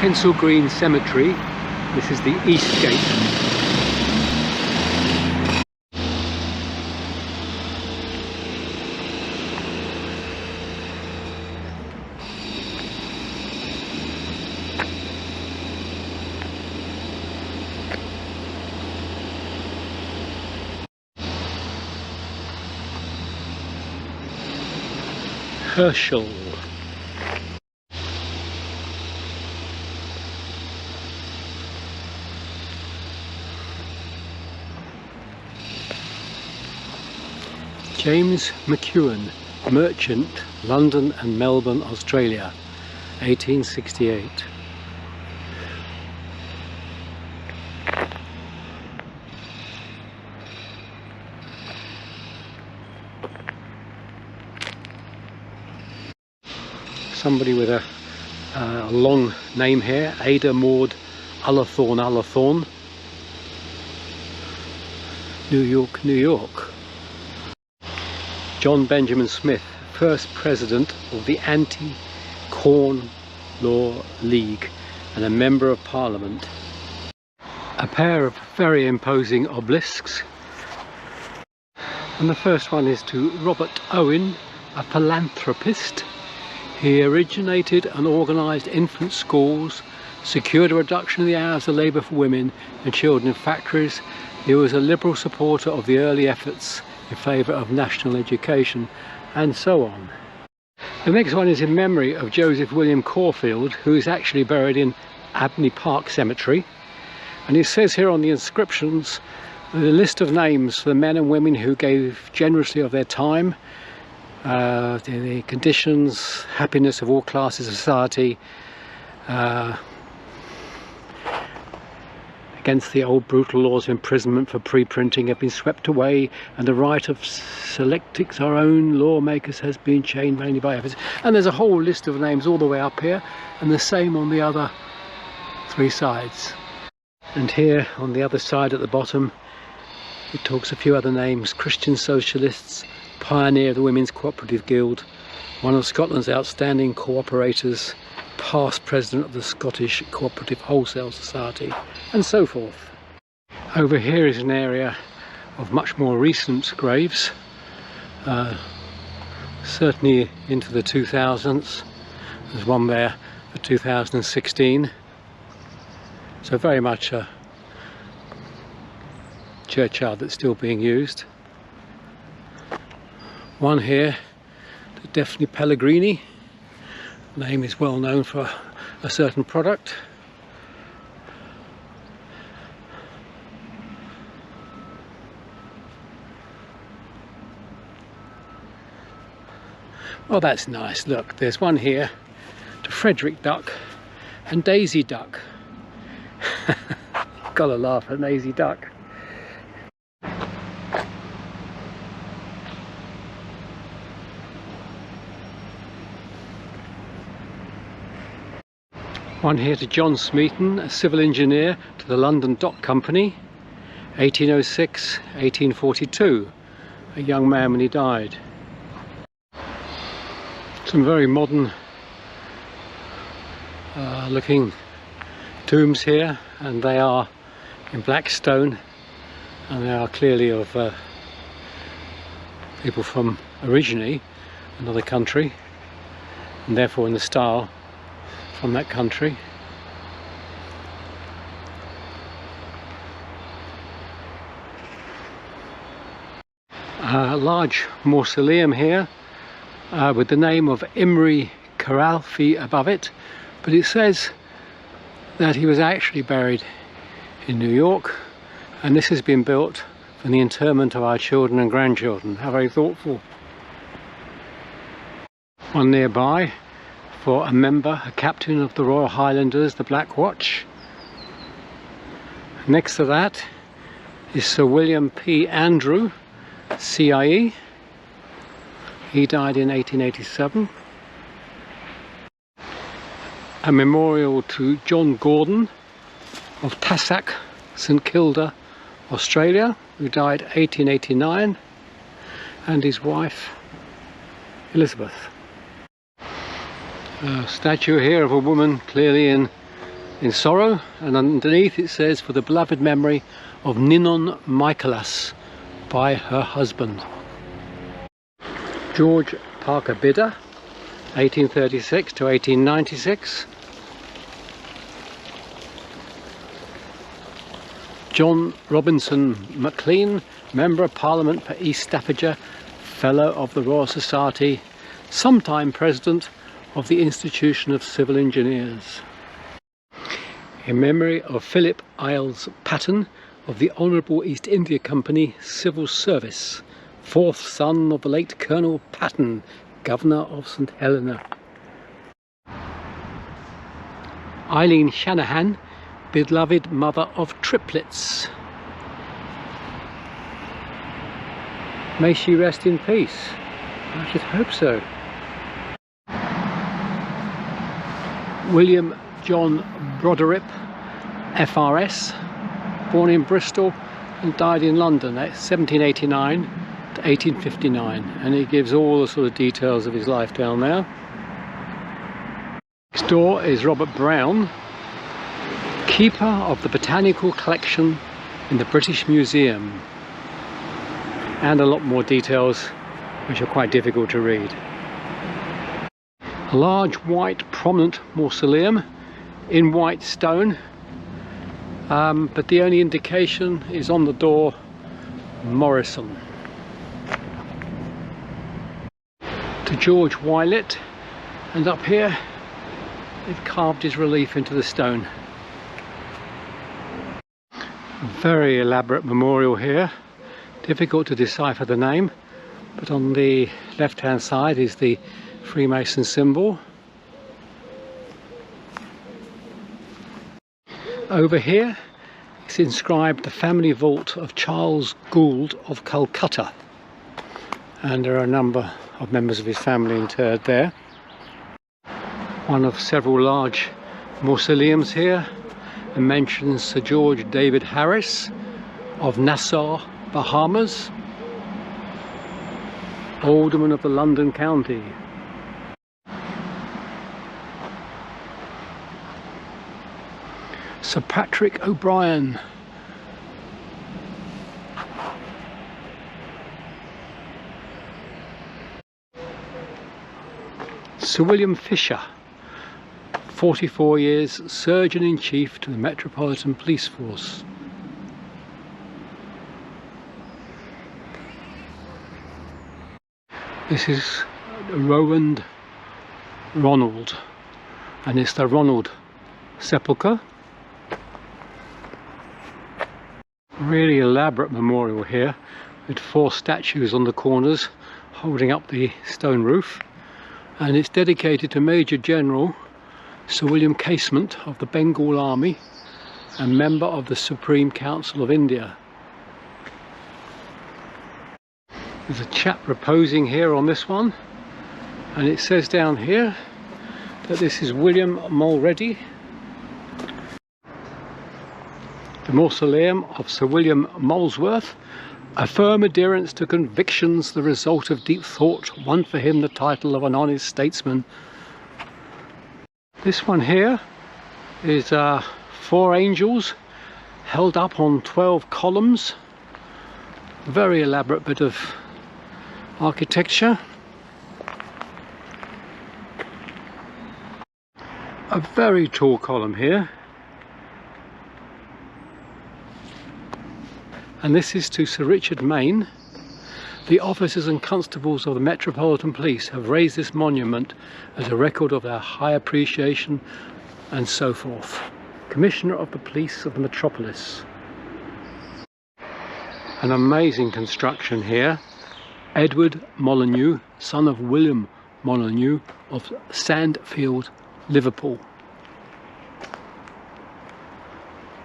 Kensal Green Cemetery. This is the east gate. Herschel. James McEwen, merchant, London and Melbourne, Australia, 1868. Somebody with a long name here, Ada Maud Ullathorne, New York, New York. John Benjamin Smith, first president of the Anti-Corn Law League and a member of Parliament. A pair of very imposing obelisks, and the first one is to Robert Owen, a philanthropist. He originated and organised infant schools, secured a reduction in the hours of labour for women and children in factories. He was a liberal supporter of the early efforts in favour of national education, and so on. The next one is in memory of Joseph William Corfield, who is actually buried in Abney Park Cemetery. And it says here on the inscriptions the list of names for the men and women who gave generously of their time, the conditions, happiness of all classes of society, against the old brutal laws of imprisonment for pre-printing have been swept away, and the right of selecting our own lawmakers has been chained mainly by efforts. And there's a whole list of names all the way up here, and the same on the other three sides. And here on the other side at the bottom it talks a few other names: Christian Socialists, pioneer of the Women's Cooperative Guild, one of Scotland's outstanding cooperators, past president of the Scottish Cooperative Wholesale Society, and so forth. Over here is an area of much more recent graves, certainly into the 2000s. There's one there for 2016, so very much a churchyard that's still being used. One here to Daphne Pellegrini. The name is well known for a certain product. Oh, that's nice. Look, there's one here to Frederick Duck and Daisy Duck. Gotta laugh at Daisy Duck. One here to John Smeaton, a civil engineer to the London Dock Company, 1806, 1842, a young man when he died. Some very modern looking tombs here, and they are in black stone, and they are clearly of people from originally another country, and therefore in the style from that country. A large mausoleum here with the name of Imre Karalfi above it, but it says that he was actually buried in New York, and this has been built for the interment of our children and grandchildren. How very thoughtful. One nearby for a member, a captain of the Royal Highlanders, the Black Watch. Next to that is Sir William P. Andrew, CIE. He died in 1887. A memorial to John Gordon of Tassac, St Kilda, Australia, who died 1889, and his wife Elizabeth. A statue here of a woman clearly in in sorrow, and underneath it says, for the beloved memory of Ninon Michaelas by her husband. George Parker Bidder, 1836 to 1896. John Robinson McLean, Member of Parliament for East Staffordshire, Fellow of the Royal Society, sometime President of the Institution of Civil Engineers. In memory of Philip Isles Patton of the Honourable East India Company Civil Service, fourth son of the late Colonel Patton, Governor of St Helena. Eileen Shanahan, beloved mother of triplets. May she rest in peace. I should hope so. William John Broderick, FRS, born in Bristol and died in London at 1789 to 1859, and he gives all the sort of details of his life down there. Next door is Robert Brown, keeper of the botanical collection in the British Museum, and a lot more details which are quite difficult to read. A large white prominent mausoleum in white stone, but the only indication is on the door, Morrison. To George Wylett, and up here they've carved his relief into the stone. A very elaborate memorial here, difficult to decipher the name, but on the left hand side is the Freemason symbol. Over here it's inscribed the family vault of Charles Gould of Calcutta, and there are a number of members of his family interred there. One of several large mausoleums here, and mentions Sir George David Harris of Nassau, Bahamas, Alderman of the London County. Sir Patrick O'Brien, Sir William Fisher, 44 years, Surgeon-in-Chief to the Metropolitan Police Force. This is Roland Ronald, and it's the Ronald sepulchre. Really elaborate memorial here with 4 statues on the corners holding up the stone roof, and it's dedicated to Major General Sir William Casement of the Bengal Army and member of the Supreme Council of India. There's a chap reposing here on this one, and it says down here that this is William Mulready. The mausoleum of Sir William Molesworth, a firm adherence to convictions, the result of deep thought, won for him the title of an honest statesman. This one here is 4 angels held up on 12 columns. Very elaborate bit of architecture. A very tall column here. And this is to Sir Richard Mayne. The officers and constables of the Metropolitan Police have raised this monument as a record of their high appreciation and so forth. Commissioner of the Police of the Metropolis. An amazing construction here. Edward Molyneux, son of William Molyneux of Sandfield, Liverpool.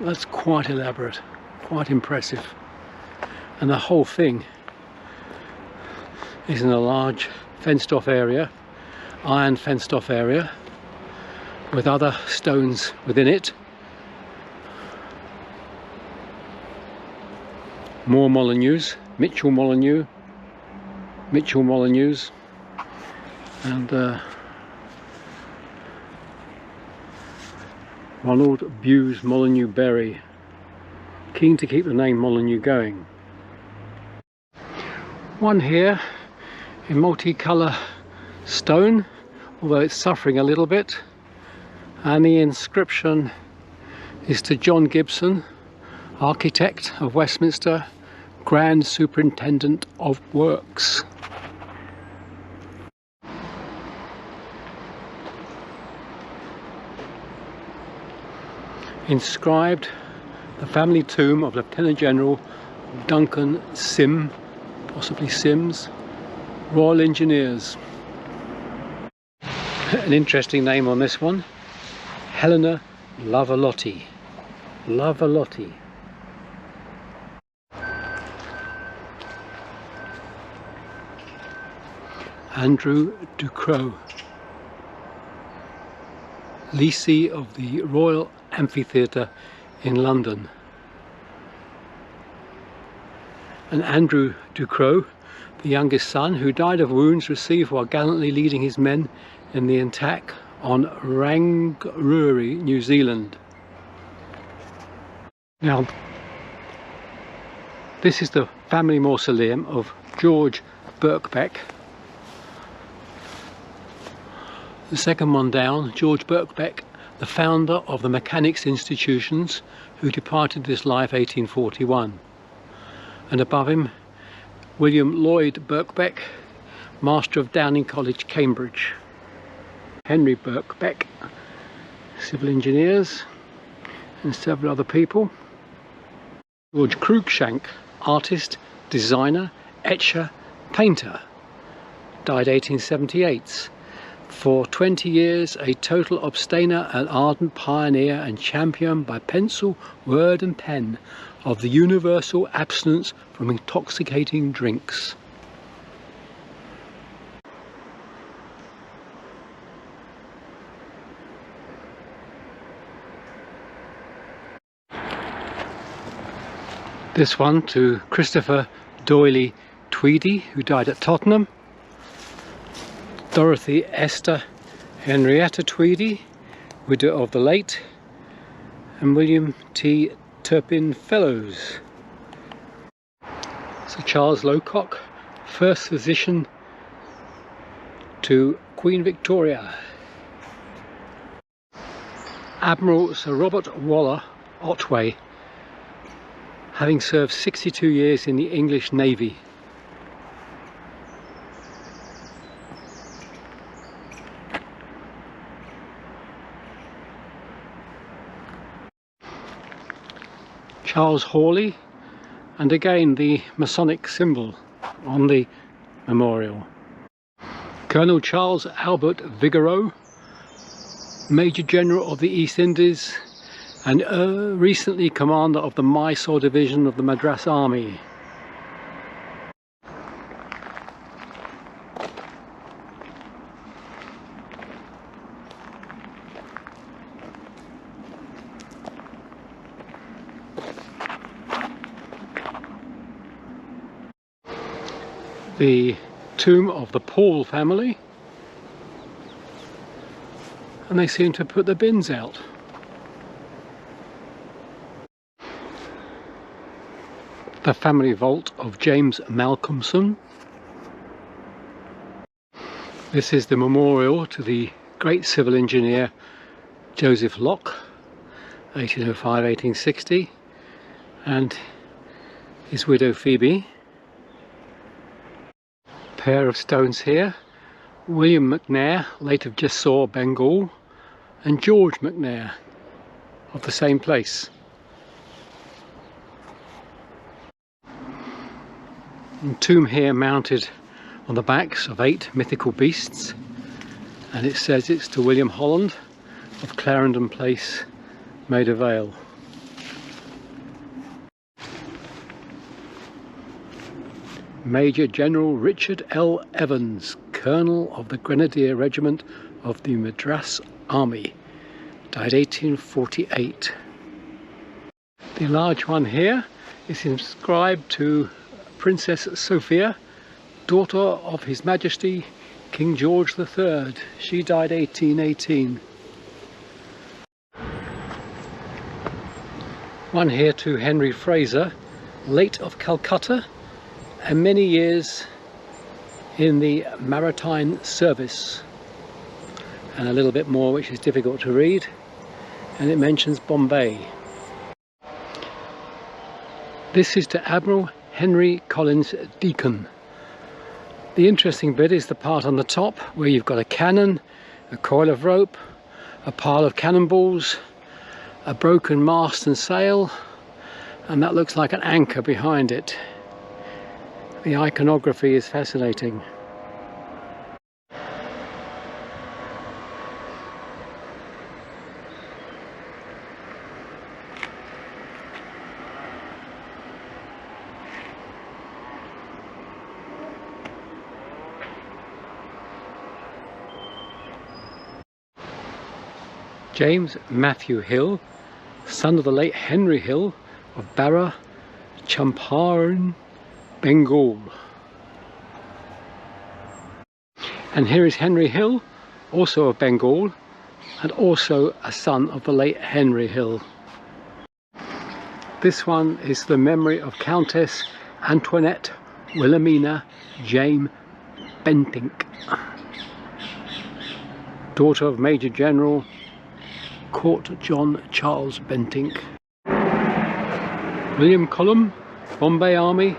That's quite elaborate, quite impressive. And the whole thing is in a large fenced off area, iron fenced off area, with other stones within it. More Molyneux, Mitchell Molyneux, and Ronald Buse Molyneux Berry, keen to keep the name Molyneux going. One here in multicolour stone, although it's suffering a little bit, and the inscription is to John Gibson, architect of Westminster, Grand Superintendent of Works. Inscribed the family tomb of Lieutenant General Duncan Sim, possibly Sims, Royal Engineers. An interesting name on this one, Helena Lavalotti. Lavalotti. Andrew Ducrot, lessee of the Royal Amphitheatre in London. And Andrew Ducrot, the youngest son, who died of wounds received while gallantly leading his men in the attack on Rangiora, New Zealand. Now, this is the family mausoleum of George Birkbeck. The second one down, George Birkbeck, the founder of the Mechanics Institutions, who departed this life 1841. And above him, William Lloyd Birkbeck, Master of Downing College, Cambridge. Henry Birkbeck, civil engineers, and several other people. George Cruikshank, artist, designer, etcher, painter, died 1878. For 20 years a total abstainer and ardent pioneer and champion by pencil, word and pen of the universal abstinence from intoxicating drinks. This one to Christopher Doyley Tweedy, who died at Tottenham. Dorothy Esther Henrietta Tweedy, widow of the late, and William T. Turpin Fellows. Sir Charles Locock, first physician to Queen Victoria. Admiral Sir Robert Waller Otway, having served 62 years in the English Navy. Charles Hawley, and again the Masonic symbol on the memorial. Colonel Charles Albert Vigoreau, Major General of the East Indies and recently Commander of the Mysore Division of the Madras Army. The tomb of the Paul family, and they seem to put the bins out. The family vault of James Malcolmson. This is the memorial to the great civil engineer Joseph Locke, 1805-1860, and his widow Phoebe. Pair of stones here, William McNair, late of Jessore, Bengal, and George McNair of the same place. And tomb here mounted on the backs of 8 mythical beasts, and it says it's to William Holland of Clarendon Place, Maida Vale. Major General Richard L. Evans, Colonel of the Grenadier Regiment of the Madras Army, died 1848. The large one here is inscribed to Princess Sophia, daughter of His Majesty King George III. She died 1818. One here to Henry Fraser, late of Calcutta, and many years in the maritime service. And a little bit more which is difficult to read, and it mentions Bombay. This is to Admiral Henry Collins Deacon. The interesting bit is the part on the top where you've got a cannon, a coil of rope, a pile of cannonballs, a broken mast and sail, and that looks like an anchor behind it. The iconography is fascinating. James Matthew Hill, son of the late Henry Hill of Barra, Champaran, Bengal. And here is Henry Hill, also of Bengal, and also a son of the late Henry Hill. This one is the memory of Countess Antoinette Wilhelmina Jane Bentinck, daughter of Major General Court John Charles Bentinck. William Cullum, Bombay Army,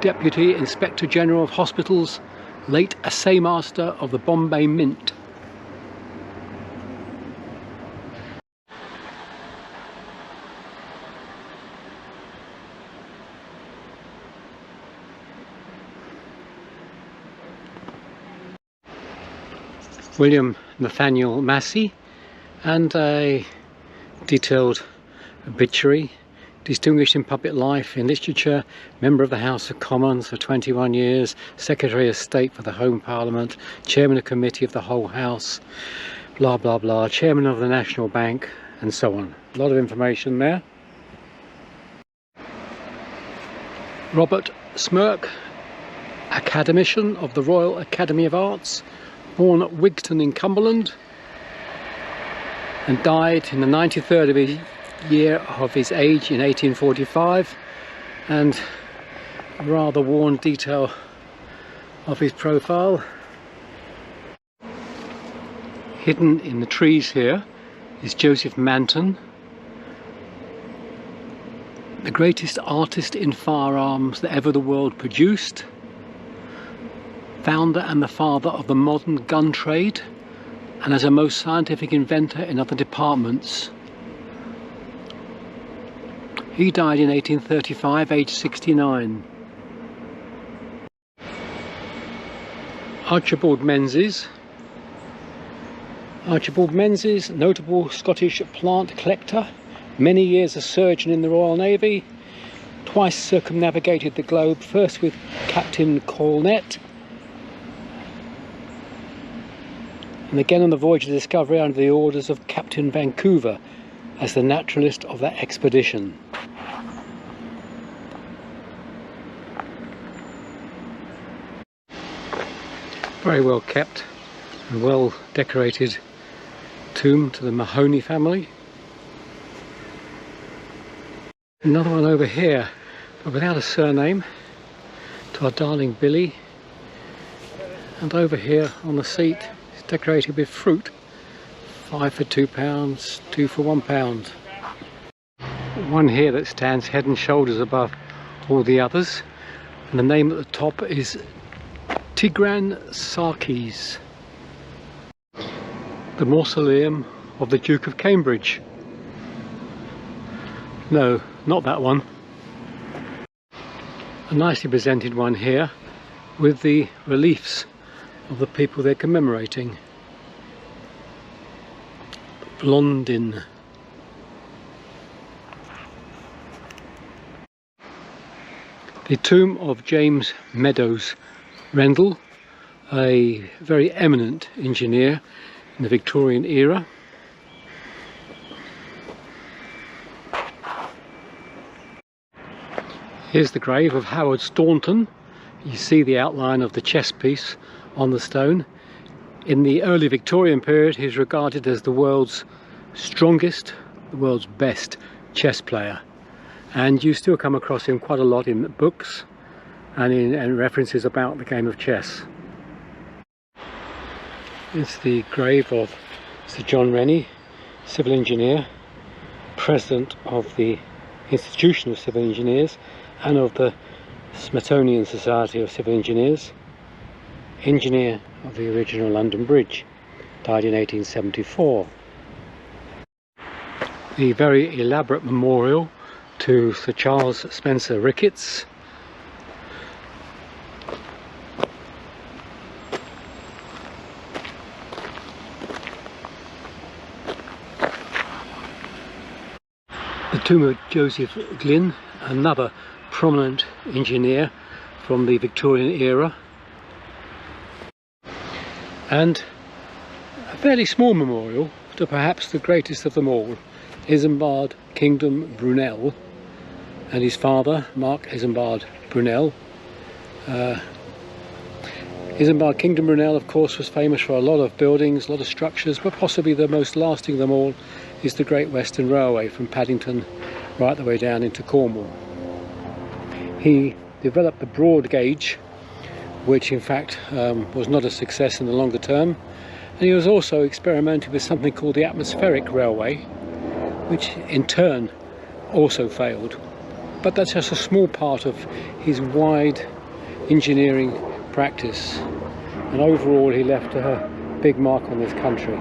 Deputy Inspector General of Hospitals, late Assay Master of the Bombay Mint. William Nathaniel Massey, and a detailed obituary. Distinguished in public life, in literature, member of the House of Commons for 21 years, Secretary of State for the Home Parliament, Chairman of Committee of the whole House, blah blah blah, Chairman of the National Bank, and so on. A lot of information there. Robert Smirke, Academician of the Royal Academy of Arts, born at Wigton in Cumberland, and died in the 93rd year of his age in 1845, and a rather worn detail of his profile. Hidden in the trees here is Joseph Manton, the greatest artist in firearms that ever the world produced, founder and the father of the modern gun trade, and as a most scientific inventor in other departments. He died in 1835, aged 69. Archibald Menzies. Archibald Menzies, notable Scottish plant collector, many years a surgeon in the Royal Navy, twice circumnavigated the globe, first with Captain Cornet, and again on the voyage of discovery under the orders of Captain Vancouver as the naturalist of that expedition. Very well kept and well decorated tomb to the Mahoney family. Another one over here, but without a surname, to our darling Billy. And over here on the seat, it's decorated with fruit. 5 for £2, 2 for £1. One here that stands head and shoulders above all the others, and the name at the top is Tigran Sarkis, the mausoleum of the Duke of Cambridge. No, not that one. A nicely presented one here with the reliefs of the people they're commemorating. Blondin. The tomb of James Meadows Rendel, a very eminent engineer in the Victorian era. Here's the grave of Howard Staunton. You see the outline of the chest piece on the stone. In the early Victorian period, he's regarded as the world's strongest, the world's best chess player. and you still come across him quite a lot in books and in references about the game of chess. It's the grave of Sir John Rennie, civil engineer, president of the Institution of Civil Engineers and of the Smeatonian Society of Civil Engineers, engineer of the original London Bridge, died in 1874. The very elaborate memorial to Sir Charles Spencer Ricketts, the tomb of Joseph Glynn, another prominent engineer from the Victorian era, and a fairly small memorial to perhaps the greatest of them all, Isambard Kingdom Brunel, and his father, Mark Isambard Brunel. Isambard Kingdom Brunel, of course, was famous for a lot of buildings, a lot of structures, but possibly the most lasting of them all is the Great Western Railway from Paddington right the way down into Cornwall. He developed the broad gauge, which in fact was not a success in the longer term, and he was also experimenting with something called the atmospheric railway, which in turn also failed. But that's just a small part of his wide engineering practice, and overall he left a big mark on this country.